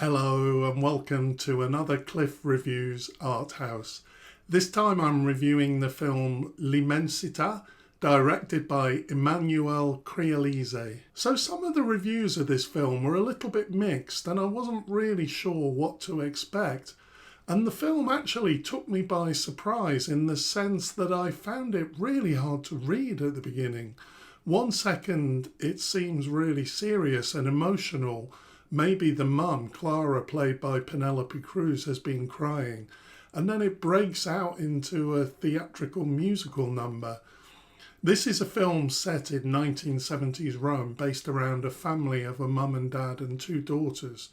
Hello and welcome to another Cliff Reviews Art House. This time I'm reviewing the film L'Immensità, directed by Emanuele Crialese. So some of the reviews of this film were a little bit mixed and I wasn't really sure what to expect. And the film actually took me by surprise in the sense that I found it really hard to read at the beginning. 1 second it seems really serious and emotional. Maybe the mum, Clara, played by Penelope Cruz, has been crying. And then it breaks out into a theatrical musical number. This is a film set in 1970s Rome, based around a family of a mum and dad and 2 daughters.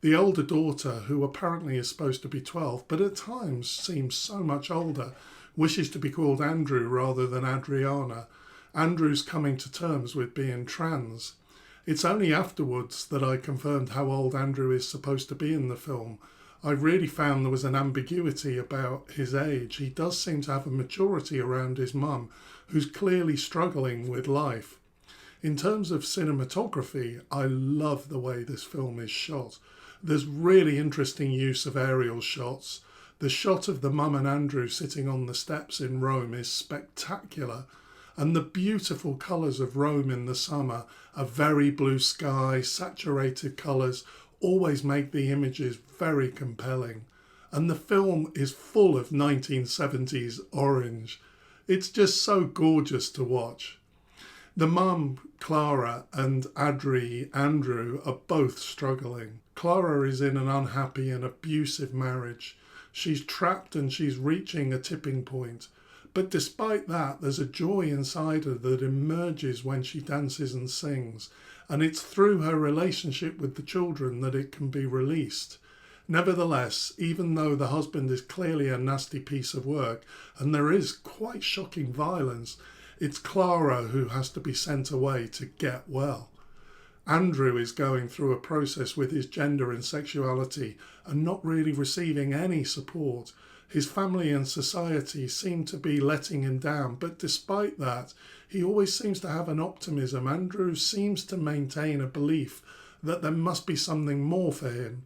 The older daughter, who apparently is supposed to be 12, but at times seems so much older, wishes to be called Andrew rather than Adriana. Andrew's coming to terms with being trans. It's only afterwards that I confirmed how old Andrew is supposed to be in the film. I really found there was an ambiguity about his age. He does seem to have a maturity around his mum, who's clearly struggling with life. In terms of cinematography, I love the way this film is shot. There's really interesting use of aerial shots. The shot of the mum and Andrew sitting on the steps in Rome is spectacular. And the beautiful colours of Rome in the summer, a very blue sky, saturated colours, always make the images very compelling. And the film is full of 1970s orange. It's just so gorgeous to watch. The mum, Clara, and Andrew, are both struggling. Clara is in an unhappy and abusive marriage. She's trapped and she's reaching a tipping point. But despite that, there's a joy inside her that emerges when she dances and sings, and it's through her relationship with the children that it can be released. Nevertheless, even though the husband is clearly a nasty piece of work, and there is quite shocking violence, it's Clara who has to be sent away to get well. Andrew is going through a process with his gender and sexuality and not really receiving any support. His family and society seem to be letting him down, but despite that, he always seems to have an optimism. Andrew seems to maintain a belief that there must be something more for him.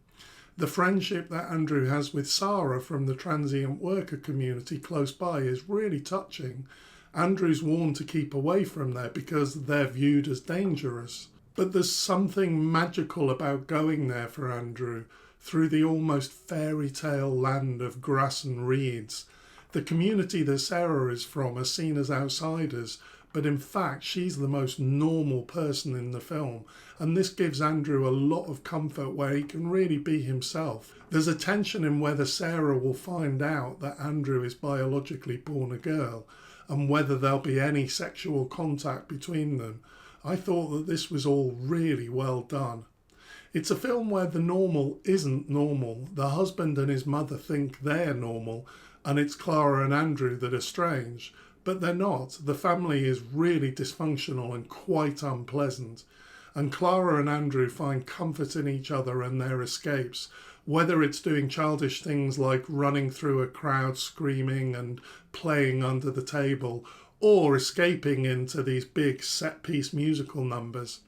The friendship that Andrew has with Sarah from the transient worker community close by is really touching. Andrew's warned to keep away from there because they're viewed as dangerous. But there's something magical about going there for Andrew, through the almost fairy tale land of grass and reeds. The community that Sarah is from are seen as outsiders, but in fact she's the most normal person in the film, and this gives Andrew a lot of comfort where he can really be himself. There's a tension in whether Sarah will find out that Andrew is biologically born a girl, and whether there'll be any sexual contact between them. I thought that this was all really well done. It's a film where the normal isn't normal. The husband and his mother think they're normal, and it's Clara and Andrew that are strange. But they're not. The family is really dysfunctional and quite unpleasant. And Clara and Andrew find comfort in each other and their escapes, whether it's doing childish things like running through a crowd screaming and playing under the table, or escaping into these big set-piece musical numbers.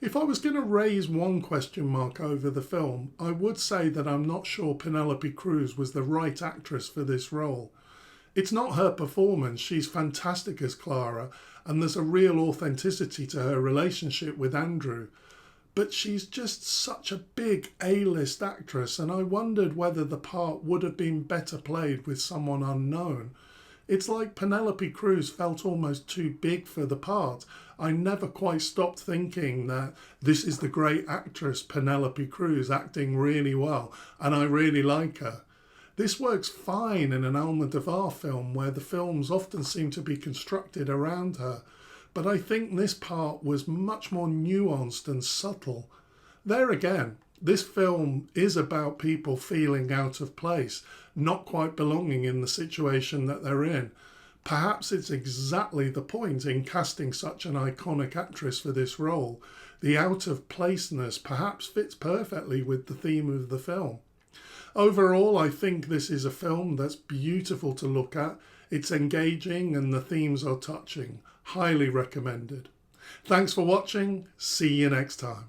If I was going to raise one question mark over the film, I would say that I'm not sure Penelope Cruz was the right actress for this role. It's not her performance, she's fantastic as Clara, and there's a real authenticity to her relationship with Andrew. But she's just such a big A-list actress, and I wondered whether the part would have been better played with someone unknown. It's like Penelope Cruz felt almost too big for the part. I never quite stopped thinking that this is the great actress Penelope Cruz acting really well, and I really like her. This works fine in an Almodovar film where the films often seem to be constructed around her, but I think this part was much more nuanced and subtle. There again, this film is about people feeling out of place, not quite belonging in the situation that they're in. Perhaps it's exactly the point in casting such an iconic actress for this role. The out-of-placeness perhaps fits perfectly with the theme of the film. Overall, I think this is a film that's beautiful to look at. It's engaging and the themes are touching. Highly recommended. Thanks for watching. See you next time.